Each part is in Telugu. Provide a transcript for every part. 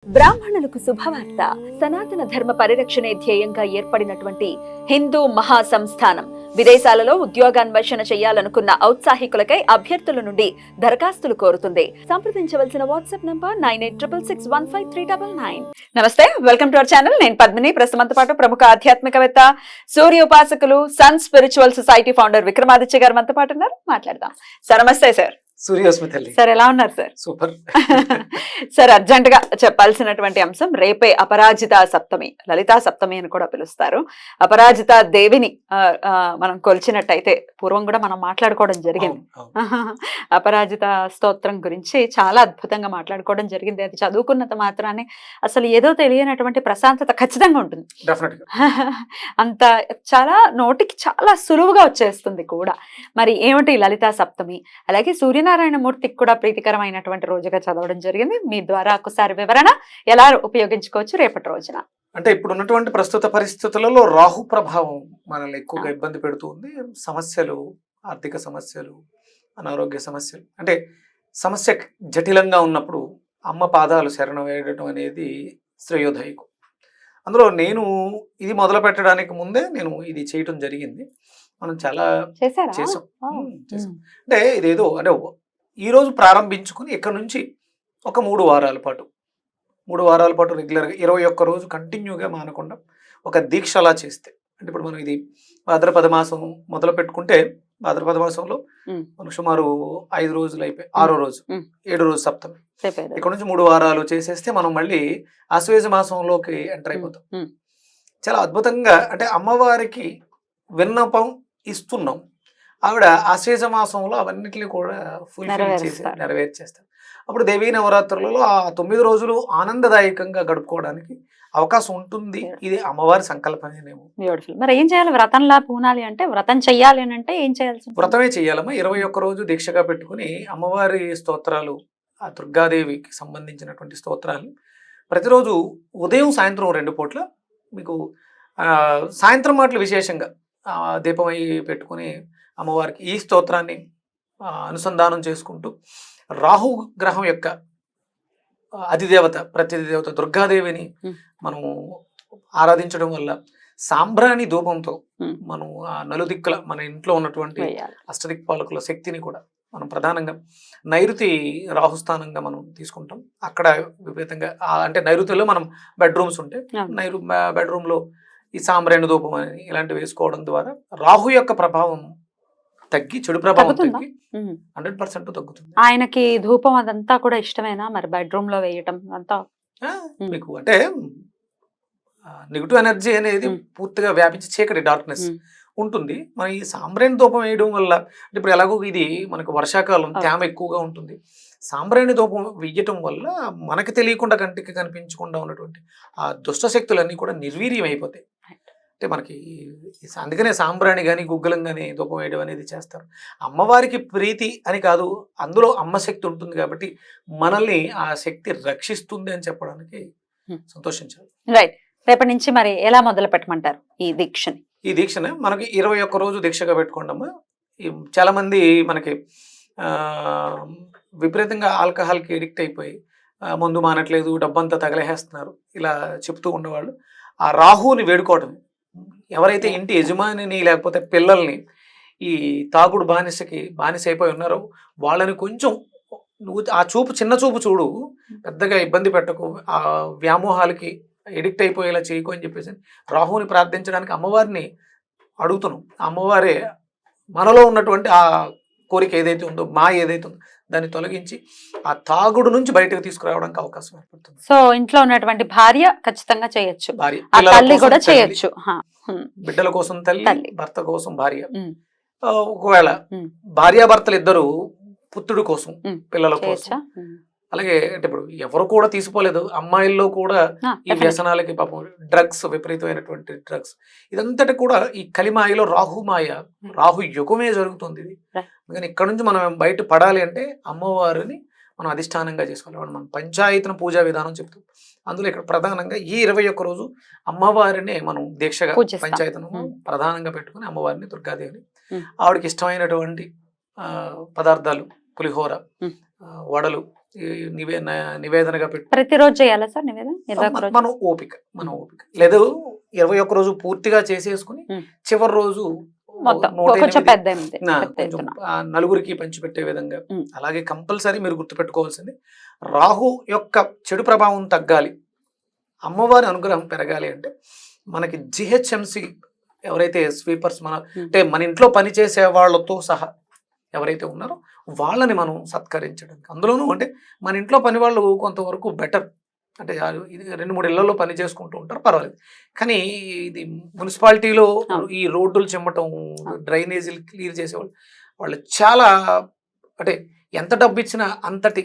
బ్రాహ్మణులకు శుభవార్త. సనాతన ధర్మ పరిరక్షణే ధ్యేయంగా ఏర్పడినటువంటి హిందూ మహాసంస్థానం విదేశాలలో ఉద్యోగాన్వేషణ చేయాలనుకున్న ఔత్సాహికులకై అభ్యర్థుల నుండి దరఖాస్తులు కోరుతుంది. సంప్రదించవలసిన వాట్సాప్ నంబర్ 9866615399. నమస్తే, వెల్కమ్ టు అవర్ ఛానల్. నేను పద్మిని. ప్రస్తుతంతో పాటు ప్రముఖ ఆధ్యాత్మికవేత్త, సూర్య ఉపాసకులు, sun spiritual society founder Vikramaditya garu మనతో పాటు ఉన్నారు. మాట్లాడదాం. సార్ నమస్తే. సార్ సూర్యోస్మితల్లి సార్ ఎలా ఉన్నారు సార్? సూపర్. సార్ అర్జెంట్ గా చెప్పాల్సినటువంటి అంశం, రేపే అపరాజిత సప్తమి, లలితా సప్తమి అని కూడా పిలుస్తారు. అపరాజిత దేవిని మనం కొలిచినట్టయితే, పూర్వం కూడా మనం మాట్లాడుకోవడం జరిగింది. అపరాజిత స్తోత్రం గురించి చాలా అద్భుతంగా మాట్లాడుకోవడం జరిగింది. అది చదువుకున్నంత మాత్రాన్ని అసలు ఏదో తెలియనటువంటి ప్రశాంతత ఖచ్చితంగా ఉంటుంది. అంత చాలా నోటికి చాలా సులువుగా వచ్చేస్తుంది కూడా. మరి ఏమిటి లలితా సప్తమి? అలాగే సూర్యనారాయణ మూర్తికి కూడా ప్రీతికరమైనటువంటి రోజుగా చదవడం జరిగింది. మీ ద్వారా ఒకసారి వివరణ ఎలా ఉపయోగించుకోవచ్చు రేపటి రోజున? అంటే ఇప్పుడు ఉన్నటువంటి ప్రస్తుత పరిస్థితులలో రాహు ప్రభావం మనల్ని ఎక్కువగా ఇబ్బంది పెడుతుంది. సమస్యలు, ఆర్థిక సమస్యలు, అనారోగ్య సమస్యలు, అంటే సమస్య జటిలంగా ఉన్నప్పుడు అమ్మ పాదాలు శరణం వేయడం అనేది శ్రేయోదయకు. అందులో నేను ఇది మొదలు పెట్టడానికి ముందే నేను ఇది చేయటం జరిగింది. మనం చాలా చేసాం. అంటే ఇదేదో అంటే ఈ రోజు ప్రారంభించుకుని ఇక్కడ నుంచి ఒక 3 వారాల పాటు రెగ్యులర్గా 21 రోజు కంటిన్యూగా మానకుండా ఒక దీక్ష అలా చేస్తే, అంటే ఇప్పుడు మనం ఇది భాద్రపద మాసం మొదలు పెట్టుకుంటే, భాద్రపద మాసంలో మనకు సుమారు 5 రోజులు అయిపోయి 6వ రోజు 7 రోజు సప్తమి. ఇక్కడ నుంచి 3 వారాలు చేసేస్తే మనం మళ్ళీ ఆశ్వేజ మాసంలోకి ఎంటర్ అయిపోతాం. చాలా అద్భుతంగా, అంటే అమ్మవారికి విన్నపం ఇస్తున్నాం. ఆవిడ ఆశ్వేజ మాసంలో అవన్నిటిని కూడా ఫుల్ఫిల్ చేసి నెరవేర్చేస్తారు. అప్పుడు దేవీ నవరాత్రులలో ఆ 9 రోజులు ఆనందదాయకంగా గడుపుకోవడానికి అవకాశం ఉంటుంది. ఇది అమ్మవారి సంకల్పమేనేమో. మరి ఏం చేయాలి? వ్రతంలా పూనాలి అంటే, వ్రతం చెయ్యాలి అని అంటే ఏం చేయాల్సి? వ్రతమే చెయ్యాలమ్మా. 21 రోజు దీక్షగా పెట్టుకుని అమ్మవారి స్తోత్రాలు, ఆ దుర్గాదేవికి సంబంధించినటువంటి స్తోత్రాలు ప్రతిరోజు ఉదయం సాయంత్రం 2 పూట్ల మీకు సాయంత్రం మాటలు విశేషంగా దీపం అయి పెట్టుకుని అమ్మవారికి ఈ స్తోత్రాన్ని అనుసంధానం చేసుకుంటూ, రాహు గ్రహం యొక్క అధిదేవత, ప్రతిదేవత దుర్గాదేవిని మనం ఆరాధించడం వల్ల సాంబ్రాణి ధూపంతో మనం ఆ నలుదిక్కుల మన ఇంట్లో ఉన్నటువంటి అష్టదిక్పాలకుల శక్తిని కూడా మనం ప్రధానంగా నైరుతి రాహుస్థానంగా మనం తీసుకుంటాం. అక్కడ విపరీతంగా, అంటే నైరుతిలో మనం బెడ్రూమ్స్ ఉంటే బెడ్రూమ్లో ఈ సాంబ్రాణి ధూపం అని ఇలాంటివి వేసుకోవడం ద్వారా రాహు యొక్క ప్రభావం తగ్గి, చెడు ప్రభావం తగ్గి 100% తగ్గుతుంది. ఆయనకి ధూపం అదంతా కూడా ఇష్టమేనా మరి బెడ్రూమ్ లో వేయటం అంతా? మీకు అంటే నెగిటివ్ ఎనర్జీ అనేది పూర్తిగా వ్యాపించి చీకటి, డార్క్నెస్ ఉంటుంది. మన ఈ సాంబ్రాణి ధూపం వేయడం వల్ల, ఇప్పుడు ఎలాగో ఇది మనకు వర్షాకాలం, తేమ ఎక్కువగా ఉంటుంది. సాంబ్రాణి ధూపం వేయటం వల్ల మనకి తెలియకుండా, కంటికి కనిపించకుండా ఉన్నటువంటి ఆ దుష్ట శక్తులన్నీ కూడా నిర్వీర్యం అయిపోతాయి. అంటే మనకి అందుకనే సాంబ్రాణి కానీ గుగ్గులం కానీ ధూపం వేయడం అనేది చేస్తారు. అమ్మవారికి ప్రీతి అని కాదు, అందులో అమ్మ శక్తి ఉంటుంది కాబట్టి మనల్ని ఆ శక్తి రక్షిస్తుంది అని చెప్పడానికి సంతోషించాలి. రైట్. రేపటి నుంచి మరి ఎలా మొదలు పెట్టమంటారు ఈ దీక్షని? ఈ దీక్షని మనకి 21 రోజు దీక్షగా పెట్టుకోండమ్మా. చాలా మంది మనకి విపరీతంగా ఆల్కహాల్కి ఎడిక్ట్ అయిపోయి మందు మానట్లేదు, డబ్బంతా తగలేసేస్తున్నారు, ఇలా చెప్తూ ఉన్నవాళ్ళు ఆ రాహుని వేడుకోవటం. ఎవరైతే ఇంటి యజమానిని లేకపోతే పిల్లల్ని ఈ తాగుడు బానిస అయిపోయి ఉన్నారో వాళ్ళని కొంచెం నువ్వు ఆ చూపు, చిన్న చూపు చూడు, పెద్దగా ఇబ్బంది పెట్టకు, ఆ వ్యామోహాలకి ఎడిక్ట్ అయిపోయేలా చేయకు అని చెప్పేసి రాహుని ప్రార్థించడానికి అమ్మవారిని అడుగుతున్నాం. అమ్మవారే మనలో ఉన్నటువంటి ఆ కోరిక ఏదైతే ఉందో, ఏదైతే ఉందో దాన్ని తొలగించి ఆ తాగుడు నుంచి బయటకు తీసుకురావడానికి అవకాశం ఏర్పడుతుంది. సో ఇంట్లో ఉన్నటువంటి భార్య ఖచ్చితంగా చేయొచ్చు, భార్య తల్లి కూడా చేయొచ్చు. బిడ్డల కోసం తల్లి, భర్త కోసం భార్య. ఒకవేళ భార్యాభర్తలు ఇద్దరు పుత్రుడి కోసం, పిల్లల కోసం. అలాగే అంటే ఇప్పుడు ఎవరు కూడా తీసుకోలేదు, అమ్మాయిల్లో కూడా ఈ వ్యసనాలకి పాపం డ్రగ్స్, విపరీతమైనటువంటి డ్రగ్స్, ఇదంతటి కూడా ఈ కలిమాయలో రాహు యుగమే జరుగుతుంది. ఇది అందుకని ఇక్కడ నుంచి మనం బయట పడాలి అంటే అమ్మవారిని మనం అధిష్టానంగా చేసుకోవాలి. మనం పంచాయతన పూజా విధానం చెప్తాం. అందులో ఇక్కడ ప్రధానంగా ఈ 21 రోజు అమ్మవారిని మనం దీక్షగా పంచాయతను ప్రధానంగా పెట్టుకుని అమ్మవారిని, దుర్గాదేవిని, ఆవిడకి ఇష్టమైనటువంటి పదార్థాలు, పులిహోర, వడలు, నివేదనగా పెట్టు. ప్రతిరోజు చేయాలా సార్ నివేదన? 21 రోజు మన ఓపిక లేదు. 21 రోజు పూర్తిగా చేసేసుకుని చివరి రోజు మొత్తం 108 కొంచెం పెద్ద కొంచెం నలుగురికి పంచిపెట్టే విధంగా. అలాగే కంపల్సరీ మీరు గుర్తుపెట్టుకోవాల్సింది, రాహు యొక్క చెడు ప్రభావం తగ్గాలి, అమ్మవారి అనుగ్రహం పెరగాలి అంటే మనకి జిహెచ్ఎంసి ఎవరైతే స్వీపర్స్ అంటే మన ఇంట్లో పనిచేసే వాళ్ళతో సహా ఎవరైతే ఉన్నారో వాళ్ళని మనం సత్కరించడానికి, అందులోనూ అంటే మన ఇంట్లో పని వాళ్ళు కొంతవరకు బెటర్, అంటే ఇది 2-3 ఇళ్లలో పని చేసుకుంటూ ఉంటారు, పర్వాలేదు. కానీ ఇది మున్సిపాలిటీలో ఈ రోడ్డులు చిమ్మటం, డ్రైనేజీలు క్లియర్ చేసేవాళ్ళు వాళ్ళు చాలా, అంటే ఎంత డబ్బు ఇచ్చినా అంతటి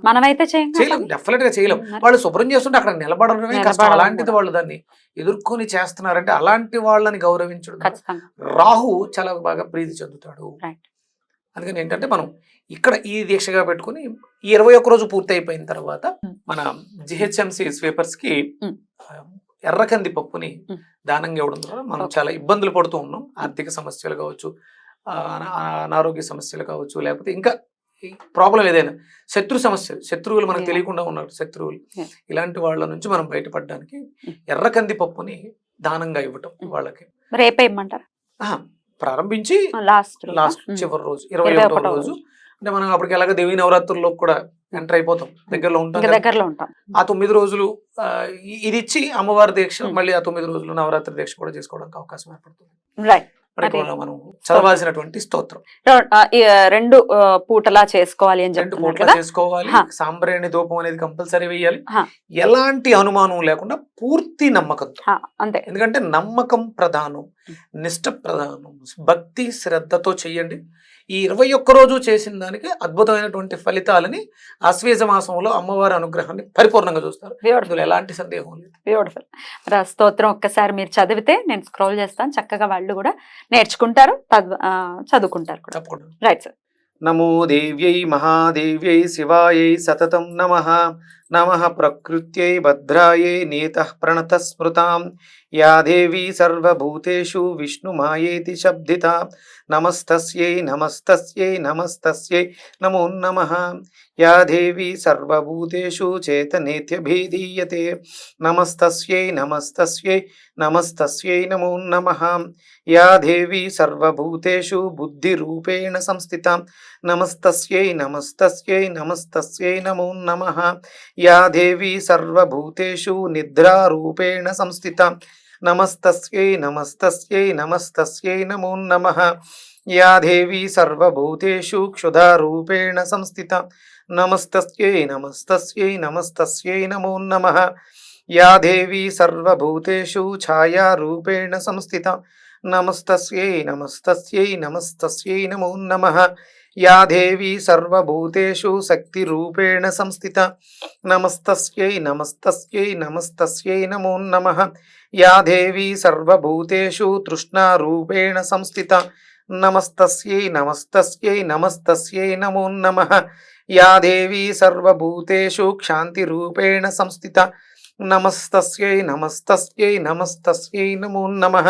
మనమైతే చేయలేం, డెఫినెట్ గా చేయలేం. వాళ్ళు శుభ్రం చేస్తుంటే అక్కడ నిలబడడమే కష్టం. అలాంటిది వాళ్ళు దాన్ని ఎదుర్కొని చేస్తున్నారంటే అలాంటి వాళ్ళని గౌరవించడం రాహు చాలా బాగా ప్రీతి చెందుతాడు. అందుకని ఏంటంటే మనం ఇక్కడ ఈ దీక్షగా పెట్టుకుని ఈ 21 రోజు పూర్తి అయిపోయిన తర్వాత మన జిహెచ్ఎంసి స్వీపర్స్ కి ఎర్రకంది పప్పుని దానంగా ఇవ్వడం ద్వారా మనం చాలా ఇబ్బందులు పడుతూ ఉన్నాం. ఆర్థిక సమస్యలు కావచ్చు, అనారోగ్య సమస్యలు కావచ్చు, లేకపోతే ఇంకా ప్రాబ్లం ఏదైనా శత్రువులు మనకు తెలియకుండా ఉన్నారు, శత్రువులు, ఇలాంటి వాళ్ళ నుంచి మనం బయటపడడానికి ఎర్రకంది పప్పుని దానంగా ఇవ్వటం వాళ్ళకి. రేపే ఇమ్మంటారు ప్రారంభించి లాస్ట్ చివరి రోజు 21వ రోజు, అంటే మనం అప్పటికి ఎలాగ దేవీ నవరాత్రుల్లో కూడా ఎంటర్ అయిపోతాం, దగ్గరలో ఉంటాం. ఆ 9 రోజులు ఇది ఇచ్చి అమ్మవారి దీక్ష, మళ్ళీ ఆ 9 రోజులు నవరాత్రి దీక్ష కూడా చేసుకోవడానికి అవకాశం ఏర్పడుతుంది. మనం చదవాల్సినటువంటి స్తోత్రం 2 పూటలా చేసుకోవాలి అని 2 పూటలా చేసుకోవాలి. సాంబ్రాణి ధూపం అనేది కంపల్సరీ వేయాలి, ఎలాంటి అనుమానం లేకుండా పూర్తి నమ్మకంతో. అంతే, ఎందుకంటే నమ్మకం ప్రధానం, నిష్ఠ ప్రధానం, భక్తి శ్రద్ధతో చెయ్యండి. ఈ 21 రోజు చేసిన దానికి అద్భుతమైనటువంటి ఫలితాలని ఆశ్వేజ మాసంలో అమ్మవారి అనుగ్రహాన్ని పరిపూర్ణంగా చూస్తారు, అందులో ఎలాంటి సందేహం లేదు. బ్యూటిఫుల్. మరి ఆ స్తోత్రం ఒక్కసారి మీరు చదివితే నేను స్క్రోల్ చేస్తాను, చక్కగా వాళ్ళు కూడా నేర్చుకుంటారు, చదువుకుంటారు కూడా. తప్పకుండా. Right sir. నమో దేవ్యై మహాదేవ్యై శివాయై సతతం నమః. నమః ప్రకృత్యై భద్రాయై నీతః ప్రణత స్మృతాం. యా దేవీ సర్వభూతేషు విష్ణుమాయేతి శబ్దితా. నమస్తస్యై నమస్తస్యై నమస్తస్యై నమో నమః. యా దేవీ సర్వభూతేషు చేతనేత్యభిధీయతే. నమస్తస్యై నమస్తస్యై నమస్తస్యై నమో నమః. యా దేవీ సర్వభూతేషు బుద్ధిరూపేణ సంస్థితా. నమస్తస్యై నమస్తస్యై నమస్తస్యై నమో నమః. యా దేవీ సర్వభూతేషు నిద్రారూపేణ సంస్థితా. నమస్తస్యై నమస్తస్యై నమస్తస్యై నమో నమః. యా దేవీ సర్వభూతేషు క్షుధారూపేణ సంస్థితా. నమస్తస్యై నమస్తస్యై నమస్తస్యై నమో నమః. యా దేవీ సర్వభూతేషు ఛాయారూపేణ సంస్థితా. నమస్తస్యై నమస్తస్యై నమస్తస్యై నమో నమః. యా దేవీ సర్వభూతేషు శక్తిరూపేణ సంస్థితా. నమస్తస్యై నమస్తస్యై నమస్తస్యై నమో నమః. యా దేవీ సర్వభూతేషు తృష్ణారూపేణ సంస్థితా. నమస్తస్యై నమస్తస్యై నమస్తస్యై నమో నమః. యా దేవీ సర్వభూతేషు క్షాంతిరూపేణ సంస్థితా. నమస్తస్యై నమస్తస్యై నమస్తస్యై నమో నమః.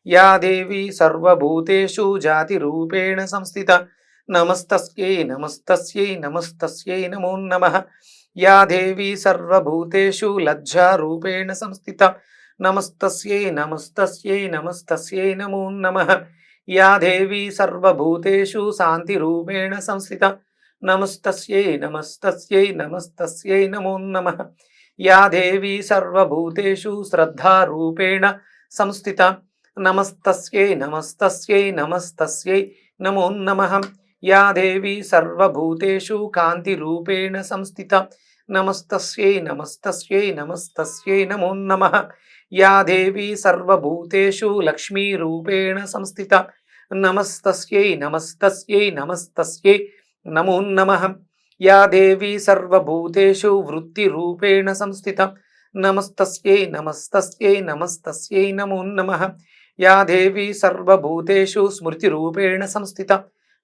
యా దేవీ సర్వభూతేషు జాతిరూపేణ సంస్థితా. నమస్తస్యై నమస్తస్యై నమస్తస్యై నమో నమః. యా దేవీ సర్వభూతేషు లజ్జారూపేణ సంస్థితా. నమస్తస్యై నమస్తస్యై నమస్తస్యై నమో నమః. యా దేవీ సర్వభూతేషు శాంతిరూపేణ సంస్థితా. నమస్తస్యై నమస్తస్యై నమస్తస్యై నమో నమః. యా దేవీ సర్వభూతేషు శ్రద్ధారూపేణ సంస్థితా. నమస్తస్యై నమస్తస్యై నమస్తస్యై నమో నమః. యా దేవీ సర్వభూతేషు కాంతిరూపేణ సంస్థితా. నమస్తస్యై నమస్తస్యై నమస్తస్యై నమో నమః. యా దేవీ సర్వభూతేషు లక్ష్మీరూపేణ సంస్థితా. నమస్తస్యై నమస్తస్యై నమస్తస్యై నమో నమః. యా దేవీ సర్వభూతేషు వృత్తిరూపేణ సంస్థితా. నమస్తస్యై నమస్తస్యై నమస్తస్యై నమో నమః. యా దేవీ సర్వభూతేషు స్మృతిరూపేణ సంస్థితా.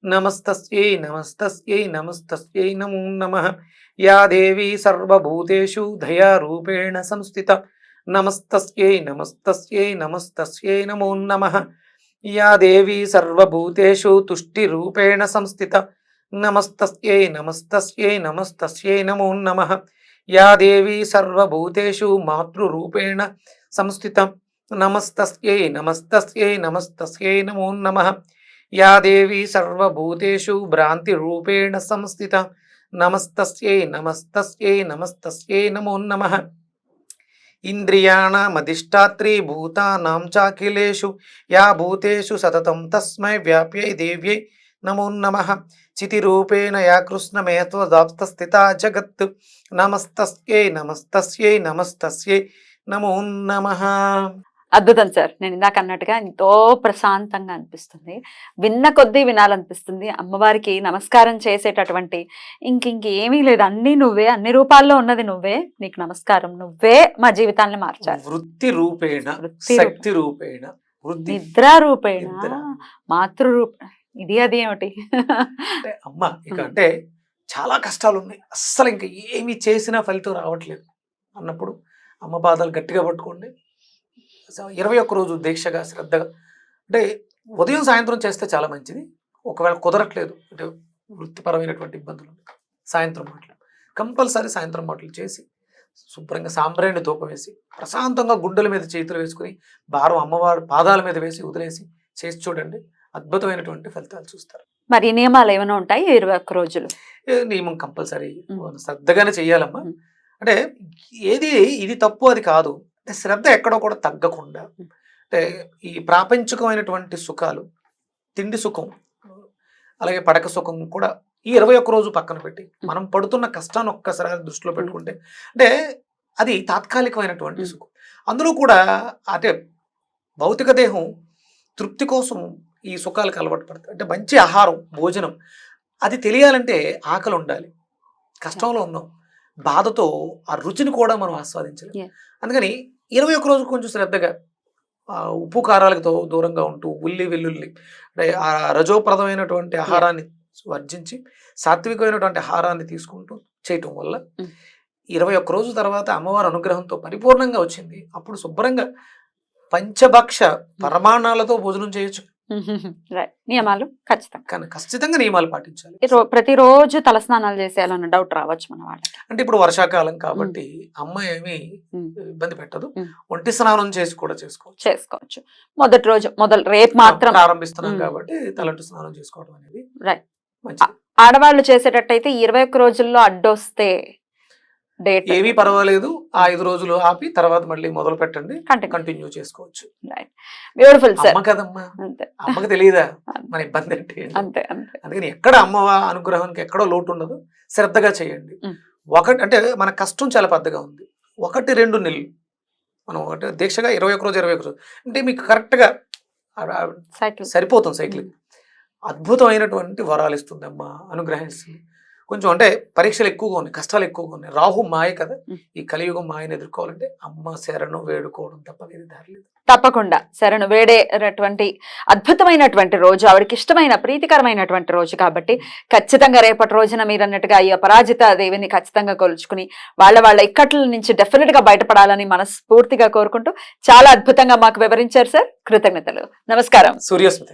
నమస్తస్యై నమస్తస్యై నమస్తస్యై నమో నమః. యా దేవీ సర్వభూతేషు దయారూపేణ సంస్థితా. నమస్తస్యై నమస్తస్యై నమస్తస్యై నమో నమః. యా దేవీ సర్వభూతేషు తుష్టిరూపేణ సంస్థితా. నమస్తస్యై నమస్తస్యై నమస్తస్యై నమో నమః. యా దేవీ సర్వభూతేషు మాతృరూపేణ సంస్థిత. నమస్తస్యై నమస్తస్యై నమస్తస్యై నమో నమః. యా దేవీ సర్వభూతేషు భ్రాంతిరూపేణ సంస్థిత. నమస్తస్యై నమస్తస్యై నమస్తస్యై నమో నమః. ఇంద్రియాణమధిష్టాత్రీ భూతానాం చాఖిలేషు యా భూతేషు సతతం తస్మై వ్యాప్యై దేవ్యై నమో నమః. చితిరూపేణ యా కృష్ణమేత్వదాప్తస్థితా జగత్. నమస్తస్యై నమస్తస్యై నమస్తస్యై నమో నమః. అద్భుతం సార్. నేను ఇందాక అన్నట్టుగా ఎంతో ప్రశాంతంగా అనిపిస్తుంది, విన్న కొద్దీ వినాలనిపిస్తుంది. అమ్మవారికి నమస్కారం చేసేటటువంటి ఇంకేమీ లేదు, అన్నీ నువ్వే, అన్ని రూపాల్లో ఉన్నది నువ్వే, నీకు నమస్కారం, నువ్వే మా జీవితాన్ని మార్చాలి. వృత్తి రూపేణ, వృత్తి శక్తి రూపేణ, వృద్ధి నిద్రా రూపేణ, నిద్ర. మాతృరూప, ఇది అది ఏమిటి? అంటే అమ్మ ఇక అంటే చాలా కష్టాలు ఉన్నాయి, అస్సలు ఇంకా ఏమి చేసినా ఫలితం రావట్లేదు అన్నప్పుడు అమ్మ పాదాలు గట్టిగా పట్టుకోండి. 21 రోజు దీక్షగా శ్రద్ధగా, అంటే ఉదయం సాయంత్రం చేస్తే చాలా మంచిది. ఒకవేళ కుదరట్లేదు అంటే వృత్తిపరమైనటువంటి ఇబ్బందులు సాయంత్రం మాటలు, కంపల్సరీ సాయంత్రం మాటలు చేసి శుభ్రంగా సాంబ్రాణి ధూపం వేసి ప్రశాంతంగా గుండెల మీద చేతులు వేసుకుని భారం అమ్మవారి పాదాల మీద వేసి వదిలేసి చేసి చూడండి, అద్భుతమైనటువంటి ఫలితాలు చూస్తారు. మరి ఈ నియమాలు ఏమైనా ఉంటాయి 21 రోజులు? నియమం కంపల్సరీ శ్రద్ధగానే చెయ్యాలమ్మా. అంటే ఏది ఇది తప్పు అది కాదు, అంటే శ్రద్ధ ఎక్కడో కూడా తగ్గకుండా, అంటే ఈ ప్రాపంచికమైనటువంటి సుఖాలు, తిండి సుఖం అలాగే పడక సుఖం కూడా ఈ 21 రోజు పక్కన పెట్టి మనం పడుతున్న కష్టాన్ని ఒక్కసారి దృష్టిలో పెట్టుకుంటే, అంటే అది తాత్కాలికమైనటువంటి సుఖం. అందులో కూడా అంటే భౌతిక దేహం తృప్తి కోసం ఈ సుఖాలకు అలవాటు పడతాయి. అంటే మంచి ఆహారం, భోజనం అది తెలియాలంటే ఆకలి ఉండాలి. కష్టంలో ఉన్నాం, బాధతో ఆ రుచిని కూడా మనం ఆస్వాదించాలి. అందుకని 21 రోజు కొంచెం శ్రద్ధగా ఉప్పు కారాలకు దూరంగా ఉంటూ ఉల్లి వెల్లుల్లి అంటే ఆ రజోప్రదమైనటువంటి ఆహారాన్ని వర్జించి సాత్వికమైనటువంటి ఆహారాన్ని తీసుకుంటూ చేయటం వల్ల 21 రోజు తర్వాత అమ్మవారి అనుగ్రహంతో పరిపూర్ణంగా వచ్చింది. అప్పుడు శుభ్రంగా పంచభక్ష పరమాణాలతో భోజనం చేయొచ్చు. నియమాలు ఖచ్చితంగా, కానీ ఖచ్చితంగా నియమాలు పాటించాలి. ప్రతిరోజు తలస్నానాలు చేసేయాలన్న డౌట్ రావచ్చు మన వాళ్ళకి. అంటే ఇప్పుడు వర్షాకాలం కాబట్టి అమ్మ ఏమి ఇబ్బంది పెట్టదు, ఒంటి స్నానం చేసి కూడా చేసుకోవచ్చు. మొదటి రోజు రేపు మాత్రం ప్రారంభిస్తున్నాం కాబట్టి తలంటు స్నానం చేసుకోవడం అనేది మంచిది. ఆడవాళ్ళు చేసేటట్టయితే 21 రోజుల్లో అడ్డొస్తే డేట్ ఏమీ పర్వాలేదు, ఆ 5 రోజులు ఆపి తర్వాత మళ్ళీ మొదలు పెట్టండి, కంటిన్యూ చేసుకోవచ్చు. Beautiful sir. అమ్మ కదమ్మా, అమ్మకి తెలియదా మన ఇబ్బంది అంటే? అంతే. అందుకని ఎక్కడ అమ్మ అనుగ్రహానికి ఎక్కడో లోటు ఉండదు, శ్రద్ధగా చేయండి. ఒకటి అంటే మన కష్టం చాలా పెద్దగా ఉంది, 1-2 నెలలు మనం ఒకటి దీక్షగా 21 రోజు 21 రోజు అంటే మీకు కరెక్ట్ గా సరిపోతుంది సైకిల్. అద్భుతమైనటువంటి వరాలు ఇస్తుంది అమ్మ, అనుగ్రహిస్తుంది. కొంచెం అంటే పరీక్షలు ఎక్కువగా ఉన్నాయి, కష్టాలు ఎక్కువగా ఉన్నాయి, రాహు మాయ కదా, ఈ కలియుగం మాయను ఎదుర్కోవాలంటే అమ్మ శరణు వేడుకోవడం తప్ప వేరే దారి లేదు. తప్పకుండా శరణు వేడేటటువంటి అద్భుతమైనటువంటి రోజు, ఆవిడకి ఇష్టమైన ప్రీతికరమైనటువంటి రోజు కాబట్టి ఖచ్చితంగా రేపటి రోజున మీరు అన్నట్టుగా ఈ అపరాజిత దేవిని ఖచ్చితంగా కొలుచుకుని వాళ్ళ ఇక్కట్ల నుంచి డెఫినెట్ గా బయటపడాలని మనస్ఫూర్తిగా కోరుకుంటూ చాలా అద్భుతంగా మాకు వివరించారు సార్. కృతజ్ఞతలు. నమస్కారం. సూర్యస్మృతి.